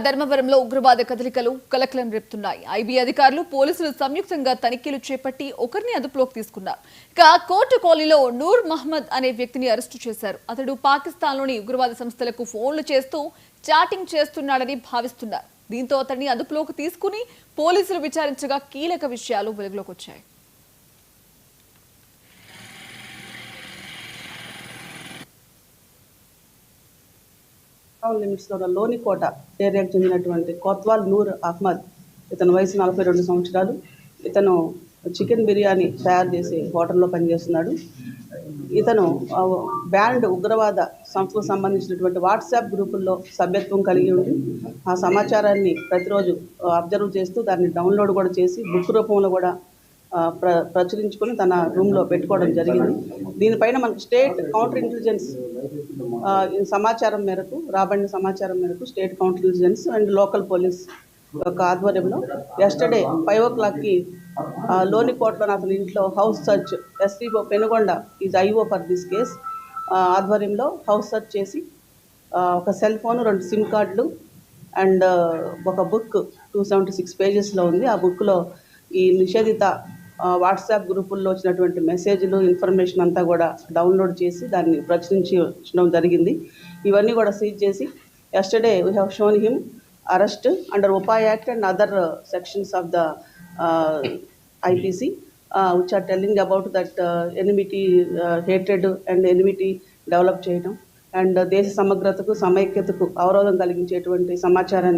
ధర్మవరంలో ఉగ్రవాద కదలికలు కలకలం రేపుతున్నాయి. ఐబీ అధికారులు పోలీసులు సంయుక్తంగా తనిఖీలు చేపట్టి ఒకరిని అదుపులోకి తీసుకున్నారు. ఇక కోర్టు కాలనీలో నూర్ మహమ్మద్ అనే వ్యక్తిని అరెస్టు చేశారు. అతడు పాకిస్తాన్లోని ఉగ్రవాద సంస్థలకు ఫోన్లు చేస్తూ చాటింగ్ చేస్తున్నాడని భావిస్తున్నారు. దీంతో అతడిని అదుపులోకి తీసుకుని పోలీసులు విచారించగా కీలక విషయాలు వెలుగులోకి వచ్చాయి. లిమిట్స్లో లోనికోట ఏరియాకు చెందినటువంటి కోత్వాల్ నూర్ అహ్మద్. ఇతను వయసు 42 సంవత్సరాలు. ఇతను చికెన్ బిర్యానీ తయారు చేసే హోటల్లో పనిచేస్తున్నాడు. ఇతను బ్యాండ్ ఉగ్రవాద సంస్థకు సంబంధించినటువంటి వాట్సాప్ గ్రూపుల్లో సభ్యత్వం కలిగి ఉండి ఆ సమాచారాన్ని ప్రతిరోజు అబ్జర్వ్ చేస్తూ దాన్ని డౌన్లోడ్ కూడా చేసి బుక్ రూపంలో కూడా ప్రచురించుకొని తన రూమ్లో పెట్టుకోవడం జరిగింది. దీనిపైన మనకు స్టేట్ కౌంటర్ ఇంటెలిజెన్స్ సమాచారం మేరకు రాబడిన సమాచారం మేరకు state counter intelligence and local police యొక్క ఆధ్వర్యంలో ఎస్టర్డే 5 o'clockకి లోనికోటలోని అతని ఇంట్లో house search SPO Penugonda is IO for this case ఆధ్వర్యంలో హౌస్ సర్చ్ చేసి ఒక సెల్ ఫోన్, 2 సిమ్ కార్డులు అండ్ ఒక బుక్ 276 పేజెస్లో ఉంది. ఆ బుక్లో ఈ నిషేధిత వాట్సాప్ గ్రూపుల్లో వచ్చినటువంటి మెసేజ్లు ఇన్ఫర్మేషన్ అంతా కూడా డౌన్లోడ్ చేసి దాన్ని ప్రచురించడం జరిగింది. ఇవన్నీ కూడా సీజ్ చేసి yesterday we have shown him arrest under UAPA act and other sections of the IPC which are telling about that enmity, hatred and enmity develop చేయడం అండ్ దేశ సమగ్రతకు సమైక్యతకు అవరోధం కలిగించేటువంటి సమాచారాన్ని